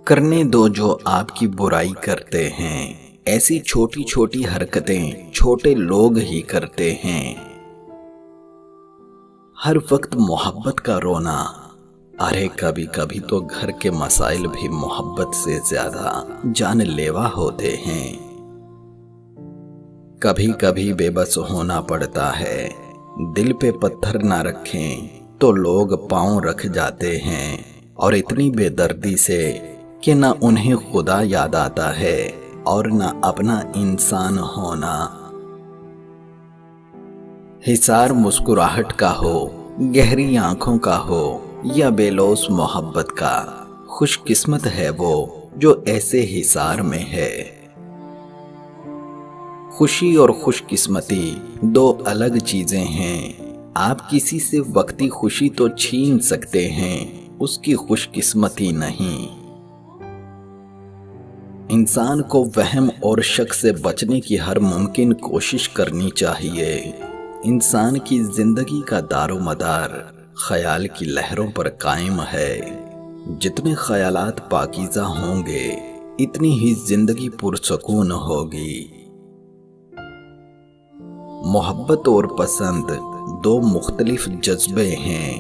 کرنے دو جو آپ کی برائی کرتے ہیں، ایسی چھوٹی چھوٹی حرکتیں چھوٹے لوگ ہی کرتے ہیں۔ ہر وقت محبت کا رونا، ارے کبھی کبھی تو گھر کے مسائل بھی محبت سے زیادہ جان لیوا ہوتے ہیں۔ کبھی کبھی بے بس ہونا پڑتا ہے، دل پہ پتھر نہ رکھیں تو لوگ پاؤں رکھ جاتے ہیں، اور اتنی بے دردی سے کہ نہ انہیں خدا یاد آتا ہے اور نہ اپنا انسان ہونا۔ حصار مسکراہٹ کا ہو، گہری آنکھوں کا ہو یا بے لوث محبت کا، خوش قسمت ہے وہ جو ایسے حصار میں ہے۔ خوشی اور خوش قسمتی دو الگ چیزیں ہیں۔ آپ کسی سے وقتی خوشی تو چھین سکتے ہیں، اس کی خوش قسمتی نہیں۔ انسان کو وہم اور شک سے بچنے کی ہر ممکن کوشش کرنی چاہیے۔ انسان کی زندگی کا دار و مدار خیال کی لہروں پر قائم ہے۔ جتنے خیالات پاکیزہ ہوں گے، اتنی ہی زندگی پرسکون ہوگی۔ محبت اور پسند دو مختلف جذبے ہیں۔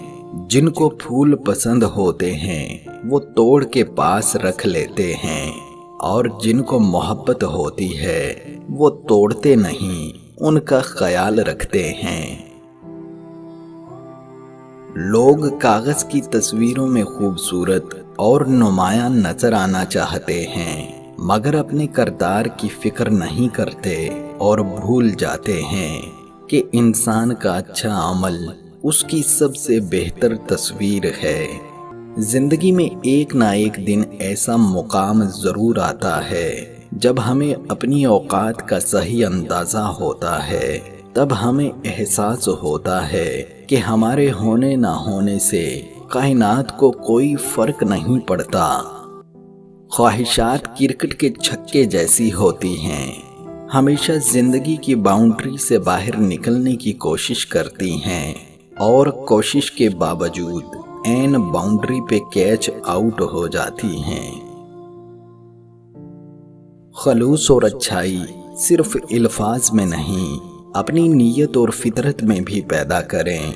جن کو پھول پسند ہوتے ہیں وہ توڑ کے پاس رکھ لیتے ہیں، اور جن کو محبت ہوتی ہے وہ توڑتے نہیں، ان کا خیال رکھتے ہیں۔ لوگ کاغذ کی تصویروں میں خوبصورت اور نمایاں نظر آنا چاہتے ہیں، مگر اپنے کردار کی فکر نہیں کرتے اور بھول جاتے ہیں کہ انسان کا اچھا عمل اس کی سب سے بہتر تصویر ہے۔ زندگی میں ایک نہ ایک دن ایسا مقام ضرور آتا ہے جب ہمیں اپنی اوقات کا صحیح اندازہ ہوتا ہے۔ تب ہمیں احساس ہوتا ہے کہ ہمارے ہونے نہ ہونے سے کائنات کو کوئی فرق نہیں پڑتا۔ خواہشات کرکٹ کے چھکے جیسی ہوتی ہیں، ہمیشہ زندگی کی باؤنڈری سے باہر نکلنے کی کوشش کرتی ہیں، اور کوشش کے باوجود عین باؤنڈری پہ کیچ آؤٹ ہو جاتی ہیں۔ خلوص اور اچھائی صرف الفاظ میں نہیں، اپنی نیت اور فطرت میں بھی پیدا کریں،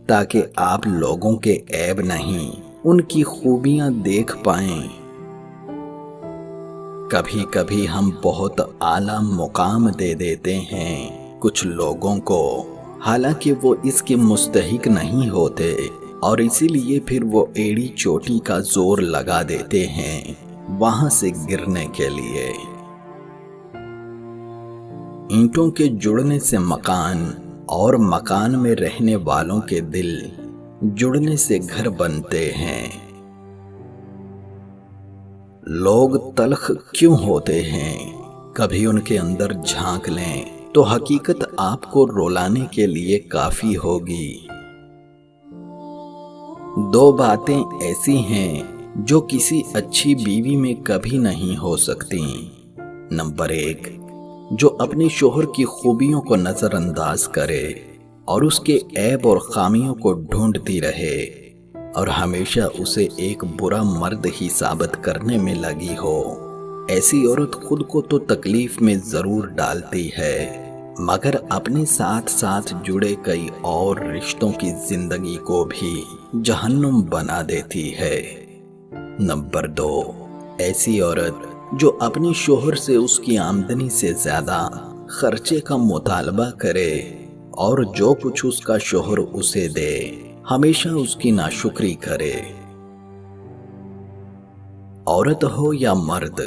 تاکہ آپ لوگوں کے عیب نہیں، ان کی خوبیاں دیکھ پائیں۔ کبھی کبھی ہم بہت اعلیٰ مقام دے دیتے ہیں کچھ لوگوں کو، حالانکہ وہ اس کے مستحق نہیں ہوتے، اور اسی لیے پھر وہ ایڑی چوٹی کا زور لگا دیتے ہیں وہاں سے گرنے کے لیے۔ اینٹوں کے جڑنے سے مکان، اور مکان میں رہنے والوں کے دل جڑنے سے گھر بنتے ہیں۔ لوگ تلخ کیوں ہوتے ہیں؟ کبھی ان کے اندر جھانک لیں تو حقیقت آپ کو رلانے کے لیے کافی ہوگی۔ دو باتیں ایسی ہیں جو کسی اچھی بیوی میں کبھی نہیں ہو سکتی۔ نمبر 1، جو اپنے شوہر کی خوبیوں کو نظر انداز کرے اور اس کے عیب اور خامیوں کو ڈھونڈتی رہے، اور ہمیشہ اسے ایک برا مرد ہی ثابت کرنے میں لگی ہو۔ ایسی عورت خود کو تو تکلیف میں ضرور ڈالتی ہے، مگر اپنے ساتھ ساتھ جڑے کئی اور رشتوں کی زندگی کو بھی جہنم بنا دیتی ہے۔ نمبر 2، ایسی عورت جو اپنے شوہر سے اس کی آمدنی سے زیادہ خرچے کا مطالبہ کرے، اور جو کچھ اس کا شوہر اسے دے ہمیشہ اس کی ناشکری کرے۔ عورت ہو یا مرد،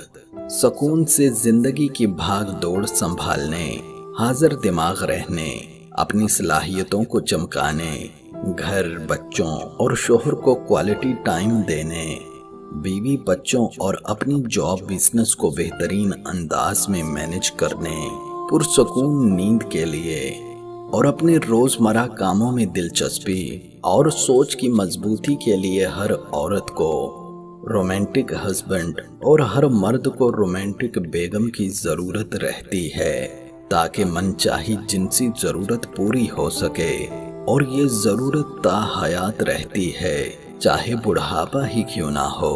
سکون سے زندگی کی بھاگ دوڑ سنبھالنے، حاضر دماغ رہنے، اپنی صلاحیتوں کو چمکانے، گھر، بچوں اور شوہر کو کوالٹی ٹائم دینے، بیوی، بچوں اور اپنی جاب بزنس کو بہترین انداز میں مینج کرنے، پرسکون نیند کے لیے، اور اپنے روزمرہ کاموں میں دلچسپی اور سوچ کی مضبوطی کے لیے ہر عورت کو رومانٹک ہسبینڈ اور ہر مرد کو رومانٹک بیگم کی ضرورت رہتی ہے، تاکہ من چاہی جنسی ضرورت پوری ہو سکے، اور یہ ضرورت تا حیات رہتی ہے، چاہے بڑھاپا ہی کیوں نہ ہو۔